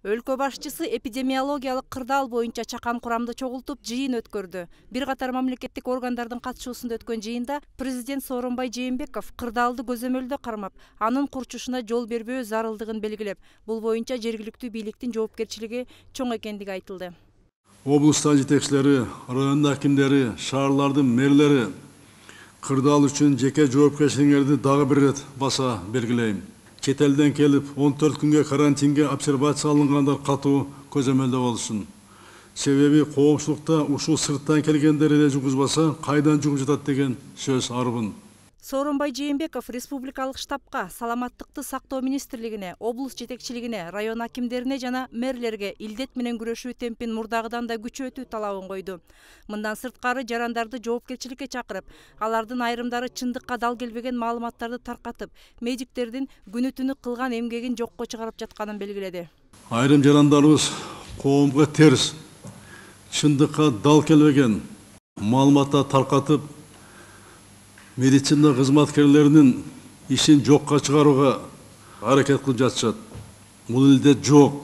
Өлкө башчысы эпидемиологиялык кырдаал боюнча чакан курамды чогултуп жыйын өткөрдү. Бир катар мамлекеттик органдардын катышуусунда өткөн жыйында президент Сооронбай Жээнбеков кырдаалды көзөмөлдө кармап, анын курчушуна жол бербөө зарылдыгын белгилеп, бул боюнча жергиликтүү бийликтин жоопкерчилиги чоң экендиги айтылды. Облустар жетекчилери, район акимдери, шаарлардын мэрлери кырдаал үчүн жеке жоопкерчиликтерди дагы бир ирет баса белгилейм. Чет элден келип 14 күнгө карантинге обсервация алынгандар катуу көзөмөлдө болсун. Себеби коомчулукта ушул сырттан келгендер эле жугузбаса, кайдан жугуп жатат деген сөз арбын. Сооронбай Жээнбеков республикалык штабка, саламаттыкты сактоо министрлигине, облус жетекчилигине, район акимдерине жана мэрлерге илдет менен күрөшүү темпин мурдагыдан да күчөтүү талабын койду. Мындан сырткары жарандарды жоопкерчиликке чакырып, алардын айрымдары чындыкка дал келбеген маалыматтарды таркатып, медиктердин күнү түнү кылган эмгегин жокко чыгарып жатканын белгиледи. Айрым жарандарыбыз коомго терс, чындыкка дал келбеген маалыматтар таркатып, медицина кызматкерлеринин ишин жокко чыгарууга аракет кылып жатышат. Бул илдет жок.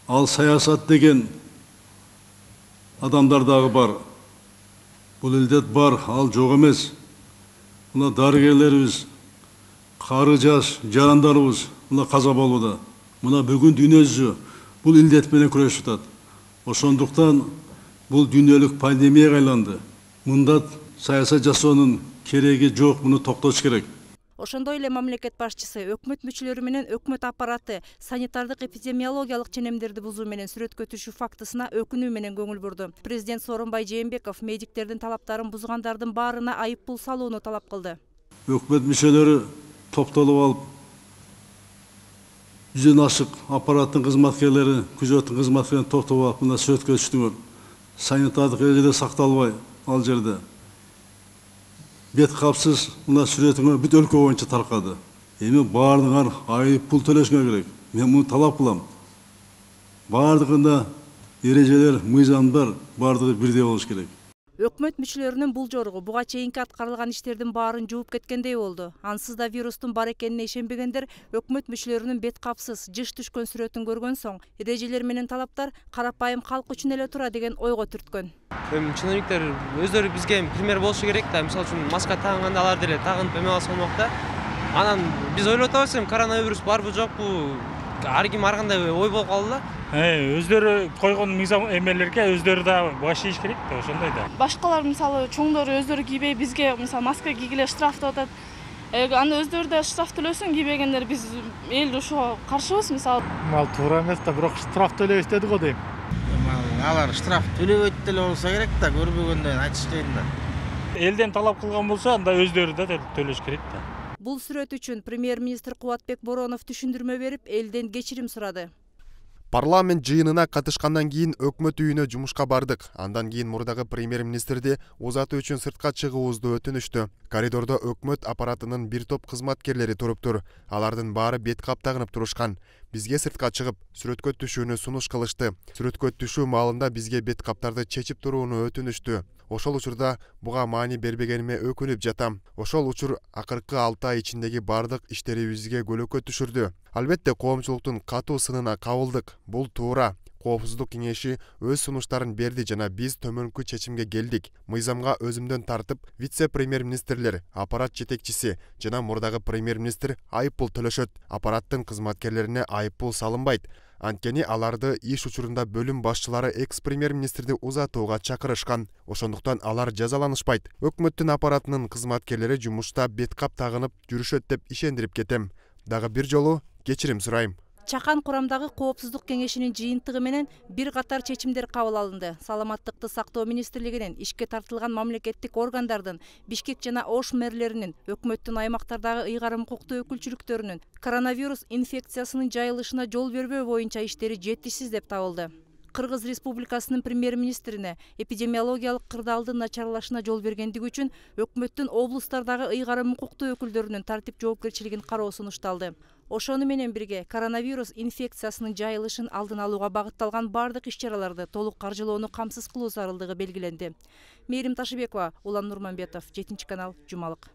Ал саясат деген адамдар дагы бар. Бул илдет бар, ал жок эмес. Мына дарыгерлерибиз, кары жаш жарандарыбыз мына каза болууда. Мына бүгүн дүйнө жүзү бул илдет менен күрөшүп жатат. Ошондуктан бул дүйнөлүк пандемияга айланды. Мында саясат жасоонун кереги жок, муну токтотуш керек. Ошондой эле мамлекет башчысы өкмөт мүчөлөрү менен өкмөт аппараты санитардык эпидемиологиялык ченемдерди бузуу менен сүрөткө түшүү фактысына өкүнүү менен көңүл бурду. Президент Сооронбай Жээнбеков медиктердин талаптарын бузгандардын баарына айып пул салууну талап кылды. Өкмөт мүчөлөрү топтолуп алып, жүзүн ашык аппараттын кызматкерлери, күзөттүн кызматкерлерин топтолуп алып, мына сүрөткө түштүңөр. Санитардык эреже сакталбай ал жерде. Бет капсыз мына сүрөтүңөр бүт өлкө боюнча таркады. Эми баардыгыңар айып пул төлөшүңөр керек. Мен муну талап кылам. Баардыгында эрежелер, мыйзамдар баардыгы бирдей болуш керек. Өкмөт мүчөлөрүнүн бул жоругу буга чейинки аткарылган иштердин баарын жууп кеткендей болду. Ансыз да вирустун бар экенине ишенбегендер өкмөт мүчөлөрүнүн бет капсыз, жыш түшкөн сүрөтүн көргөн соң, эрежелер менен талаптар карапайым калк үчүн эле тура деген ойго түрткөн. Чиновниктер өздөрү бизге пример болушу керек да, мисалы үчүн маска тагынганда алар деле тагынып эме алса болмок да. Анан биз ойлоп атабыз, коронавирус барбы жокпу, ар ким ар кандай ой болуп калды да. Өздөрү койгон мыйзам эмелерге өздөрү да баш ийиш керек да, ошондой да. Башкалар мисалы чоңдору өздөрү кийбей бизге мисалы маска кийгиле штраф деп атат. Анда өздөрү да штраф төлөсүн, кийбегендер биз эл ушуга каршыбыз мисалы. Мал туура эмес да, бирок штраф төлөйбүз деди го дейм. Алар штраф төлөбөйт деле болсо керек да, көрбөгөндөн айтышпайм да. Элден талап кылган болсо, анда өздөрү да төлөш керек да. Бул сүрөт үчүн премьер-министр Кубатбек Боронов түшүндүрмө берип, элден кечирим сурады. Парламент жыйынына катышкандан кийин өкмөт үйүнө жумушка бардык. Андан кийин мурдагы премьер-министрди узатуу үчүн сыртка чыгуубузду өтүнүштү. Коридордо өкмөт аппаратынын бир топ кызматкерлери туруптур. Алардын баары бет кап тагынып турушкан. Бизге сыртка чыгып, сүрөткө түшүүнү сунуш кылышты. Сүрөткө түшүү маалында бизге бет каптарды чечип турууну өтүнүштү. Ошол учурда буга маани бербегениме өкүнүп жатам. Ошол учур акыркы 6 ай ичиндеги бардык иштерибизге көлөкө түшүрдү. Албетте коомчулуктун катуу сынына кабылдык. Бул туура. Коопсуздук кеңеши өз сунуштарын берди жана биз төмөнкү чечимге келдик. Мыйзамга өзүмдөн тартып, вице-премьер-министрлер, аппарат жетекчиси жана мурдагы премьер-министр айыппул төлөшөт. Аппараттын кызматкерлерине айыппул салынбайт. Анткени аларды иш учурунда бөлүм башчылары экс-премьер-министрди узатууга чакырышкан. Ошондуктан алар жазаланышпайт. Өкмөттүн аппаратынын кызматкерлери жумушта бет кап тагынып жүрүшөт деп ишендирип кетем. Дагы бир жолу кечирим сурайм. Чакан курамдагы коопсуздук кеңешинин жыйынтыгы менен бир катар чечимдер кабыл алынды. Саламаттыкты сактоо министрлигинин, ишке тартылган мамлекеттик органдардын, Бишкек жана Ош мэрлеринин, өкмөттүн аймактардагы ыйгарым укуктуу өкүлчүлүктөрүнүн коронавирус инфекциясынын жайылышына жол бербөө боюнча иштери жетишсиз деп табылды. Кыргыз Республикасынын премьер-министрине эпидемиологиялык кырдаалдын начарлашына жол бергендиги үчүн өкмөттүн облустардагы ыйгарым укуктуу өкүлдөрүнүн тартип жоопкерчилигин кароо сунушталды. Ошону менен бирге коронавирус инфекциясынын жайылышын алдын алууга багытталган бардык иш-чараларды толук каржылоону камсыз кылуу зарылдыгы белгиленди. Мээрим Ташыбекова, Улан Нурманбетов, 7 канал, Жумалык.